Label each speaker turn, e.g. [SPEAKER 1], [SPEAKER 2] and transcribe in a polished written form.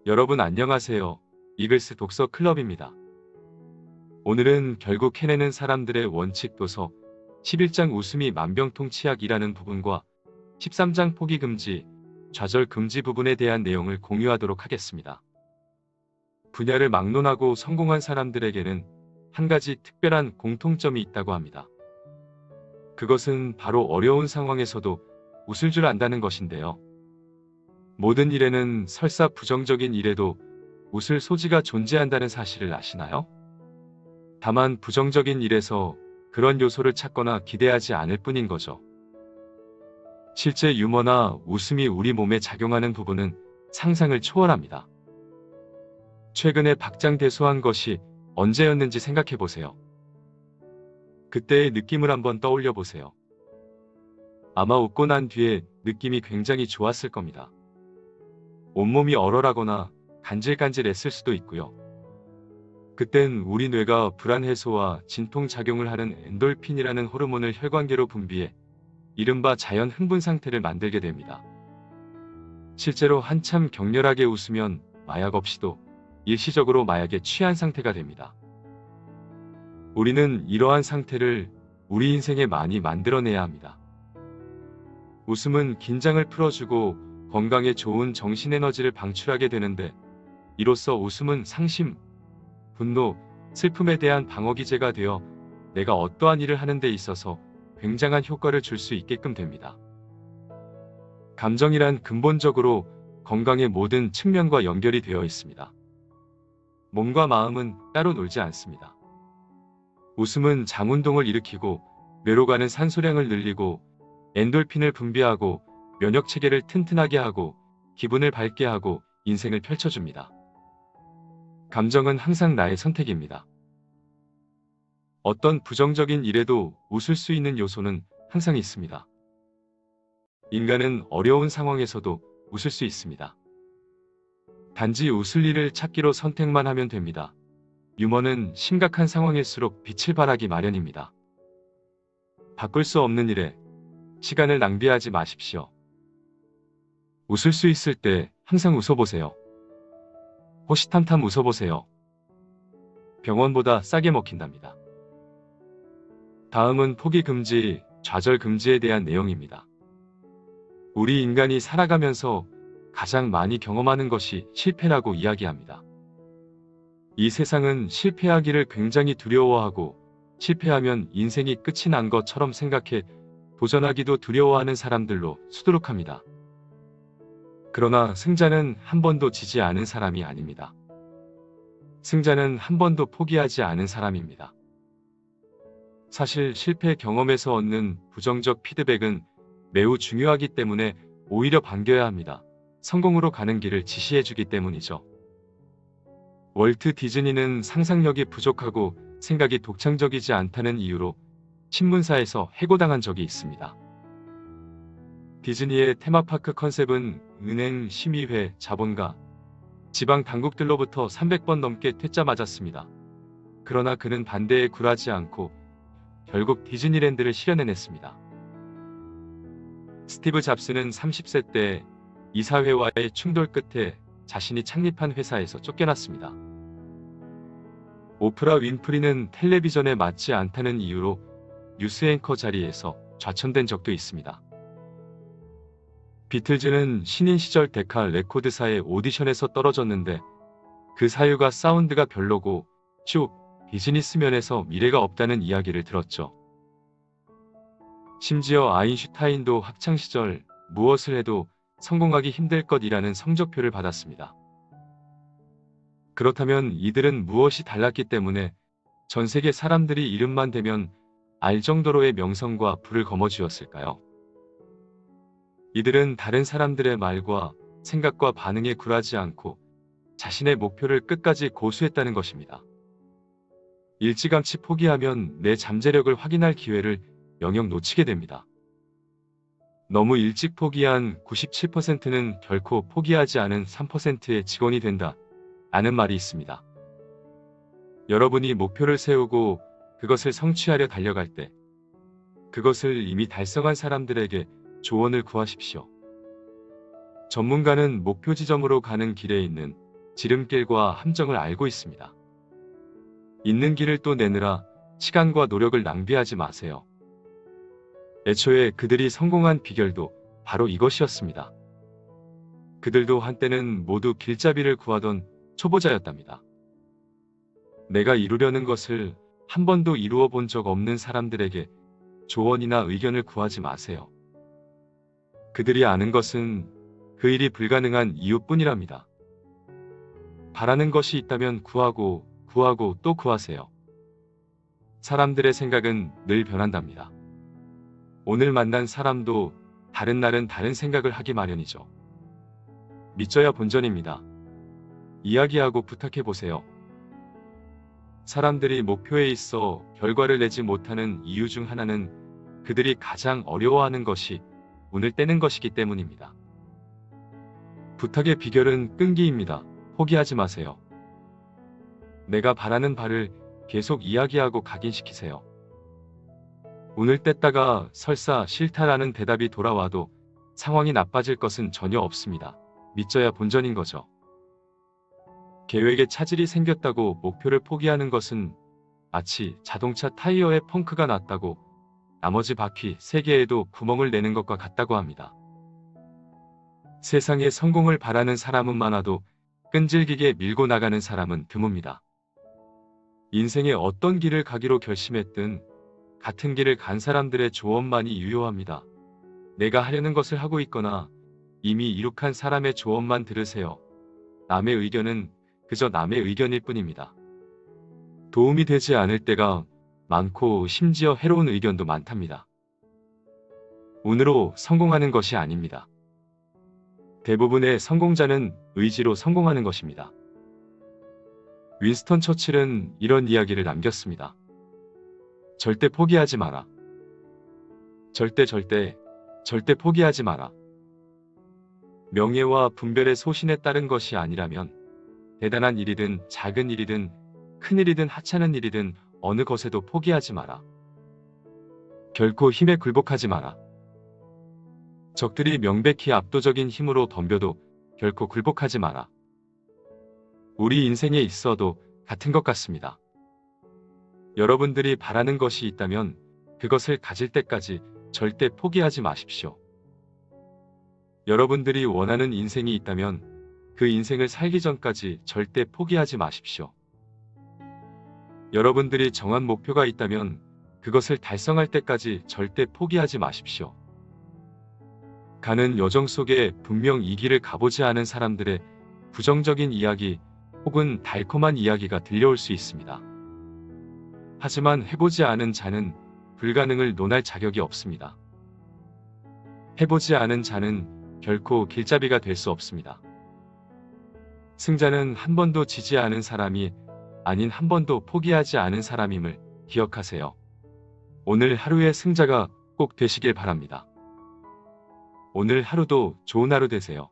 [SPEAKER 1] 여러분 안녕하세요. 이글스 독서 클럽입니다. 오늘은 결국 해내는 사람들의 원칙 도서 11장 웃음이 만병통치약이라는 부분과 13장 포기 금지, 좌절 금지 부분에 대한 내용을 공유하도록 하겠습니다. 분야를 막론하고 성공한 사람들에게는 한 가지 특별한 공통점이 있다고 합니다. 그것은 바로 어려운 상황에서도 웃을 줄 안다는 것인데요. 모든 일에는 설사 부정적인 일에도 웃을 소지가 존재한다는 사실을 아시나요? 다만 부정적인 일에서 그런 요소를 찾거나 기대하지 않을 뿐인 거죠. 실제 유머나 웃음이 우리 몸에 작용하는 부분은 상상을 초월합니다. 최근에 박장대소한 것이 언제였는지 생각해 보세요. 그때의 느낌을 한번 떠올려 보세요. 아마 웃고 난 뒤에 느낌이 굉장히 좋았을 겁니다. 온몸이 얼얼하거나 간질간질했을 수도 있고요. 그땐 우리 뇌가 불안 해소와 진통작용을 하는 엔돌핀이라는 호르몬을 혈관계로 분비해 이른바 자연 흥분 상태를 만들게 됩니다. 실제로 한참 격렬하게 웃으면 마약 없이도 일시적으로 마약에 취한 상태가 됩니다. 우리는 이러한 상태를 우리 인생에 많이 만들어내야 합니다. 웃음은 긴장을 풀어주고 건강에 좋은 정신에너지를 방출하게 되는데, 이로써 웃음은 상심, 분노, 슬픔에 대한 방어기제가 되어 내가 어떠한 일을 하는 데 있어서 굉장한 효과를 줄 수 있게끔 됩니다. 감정이란 근본적으로 건강의 모든 측면과 연결이 되어 있습니다. 몸과 마음은 따로 놀지 않습니다. 웃음은 장운동을 일으키고 뇌로 가는 산소량을 늘리고 엔돌핀을 분비하고 면역체계를 튼튼하게 하고 기분을 밝게 하고 인생을 펼쳐줍니다. 감정은 항상 나의 선택입니다. 어떤 부정적인 일에도 웃을 수 있는 요소는 항상 있습니다. 인간은 어려운 상황에서도 웃을 수 있습니다. 단지 웃을 일을 찾기로 선택만 하면 됩니다. 유머는 심각한 상황일수록 빛을 발하기 마련입니다. 바꿀 수 없는 일에 시간을 낭비하지 마십시오. 웃을 수 있을 때 항상 웃어보세요. 호시탐탐 웃어보세요. 병원보다 싸게 먹힌답니다. 다음은 포기 금지, 좌절 금지에 대한 내용입니다. 우리 인간이 살아가면서 가장 많이 경험하는 것이 실패라고 이야기합니다. 이 세상은 실패하기를 굉장히 두려워하고 실패하면 인생이 끝이 난 것처럼 생각해 도전하기도 두려워하는 사람들로 수두룩합니다. 그러나 승자는 한 번도 지지 않은 사람이 아닙니다. 승자는 한 번도 포기하지 않은 사람입니다. 사실 실패 경험에서 얻는 부정적 피드백은 매우 중요하기 때문에 오히려 반겨야 합니다. 성공으로 가는 길을 지시해주기 때문이죠. 월트 디즈니는 상상력이 부족하고 생각이 독창적이지 않다는 이유로 신문사에서 해고당한 적이 있습니다. 디즈니의 테마파크 컨셉은 은행, 심의회, 자본가, 지방 당국들로부터 300번 넘게 퇴짜 맞았습니다. 그러나 그는 반대에 굴하지 않고 결국 디즈니랜드를 실현해냈습니다. 스티브 잡스는 30세 때 이사회와의 충돌 끝에 자신이 창립한 회사에서 쫓겨났습니다. 오프라 윈프리는 텔레비전에 맞지 않다는 이유로 뉴스 앵커 자리에서 좌천된 적도 있습니다. 비틀즈는 신인 시절 데카 레코드사의 오디션에서 떨어졌는데 그 사유가 사운드가 별로고 쭉 비즈니스 면에서 미래가 없다는 이야기를 들었죠. 심지어 아인슈타인도 학창시절 무엇을 해도 성공하기 힘들 것이라는 성적표를 받았습니다. 그렇다면 이들은 무엇이 달랐기 때문에 전 세계 사람들이 이름만 대면 알 정도로의 명성과 부를 거머쥐었을까요? 이들은 다른 사람들의 말과 생각과 반응에 굴하지 않고 자신의 목표를 끝까지 고수했다는 것입니다. 일찌감치 포기하면 내 잠재력을 확인할 기회를 영영 놓치게 됩니다. 너무 일찍 포기한 97%는 결코 포기하지 않은 3%의 직원이 된다. 라는 말이 있습니다. 여러분이 목표를 세우고 그것을 성취하려 달려갈 때 그것을 이미 달성한 사람들에게 조언을 구하십시오. 전문가는 목표 지점으로 가는 길에 있는 지름길과 함정을 알고 있습니다. 있는 길을 또 내느라 시간과 노력을 낭비하지 마세요. 애초에 그들이 성공한 비결도 바로 이것이었습니다. 그들도 한때는 모두 길잡이를 구하던 초보자였답니다. 내가 이루려는 것을 한 번도 이루어 본 적 없는 사람들에게 조언이나 의견을 구하지 마세요. 그들이 아는 것은 그 일이 불가능한 이유뿐이랍니다. 바라는 것이 있다면 구하고 또 구하세요. 사람들의 생각은 늘 변한답니다. 오늘 만난 사람도 다른 날은 다른 생각을 하기 마련이죠. 믿져야 본전입니다. 이야기하고 부탁해보세요. 사람들이 목표에 있어 결과를 내지 못하는 이유 중 하나는 그들이 가장 어려워하는 것이 운을 떼는 것이기 때문입니다. 부탁의 비결은 끈기입니다. 포기하지 마세요. 내가 바라는 바를 계속 이야기하고 각인시키세요. 운을 뗐다가 설사 싫다라는 대답이 돌아와도 상황이 나빠질 것은 전혀 없습니다. 믿져야 본전인 거죠. 계획에 차질이 생겼다고 목표를 포기하는 것은 마치 자동차 타이어에 펑크가 났다고 나머지 바퀴 3개에도 구멍을 내는 것과 같다고 합니다. 세상에 성공을 바라는 사람은 많아도 끈질기게 밀고 나가는 사람은 드뭅니다. 인생의 어떤 길을 가기로 결심했든 같은 길을 간 사람들의 조언만이 유효합니다. 내가 하려는 것을 하고 있거나 이미 이룩한 사람의 조언만 들으세요. 남의 의견은 그저 남의 의견일 뿐입니다. 도움이 되지 않을 때가 많고 심지어 해로운 의견도 많답니다. 운으로 성공하는 것이 아닙니다. 대부분의 성공자는 의지로 성공하는 것입니다. 윈스턴 처칠은 이런 이야기를 남겼습니다. 절대 포기하지 마라. 절대 포기하지 마라. 명예와 분별의 소신에 따른 것이 아니라면 대단한 일이든 작은 일이든 큰 일이든 하찮은 일이든 어느 것에도 포기하지 마라. 결코 힘에 굴복하지 마라. 적들이 명백히 압도적인 힘으로 덤벼도 결코 굴복하지 마라. 우리 인생에 있어도 같은 것 같습니다. 여러분들이 바라는 것이 있다면 그것을 가질 때까지 절대 포기하지 마십시오. 여러분들이 원하는 인생이 있다면 그 인생을 살기 전까지 절대 포기하지 마십시오. 여러분들이 정한 목표가 있다면 그것을 달성할 때까지 절대 포기하지 마십시오. 가는 여정 속에 분명 이 길을 가보지 않은 사람들의 부정적인 이야기 혹은 달콤한 이야기가 들려올 수 있습니다. 하지만 해보지 않은 자는 불가능을 논할 자격이 없습니다. 해보지 않은 자는 결코 길잡이가 될 수 없습니다. 승자는 한 번도 지지 않은 사람이 아닌 한 번도 포기하지 않은 사람임을 기억하세요. 오늘 하루의 승자가 꼭 되시길 바랍니다. 오늘 하루도 좋은 하루 되세요.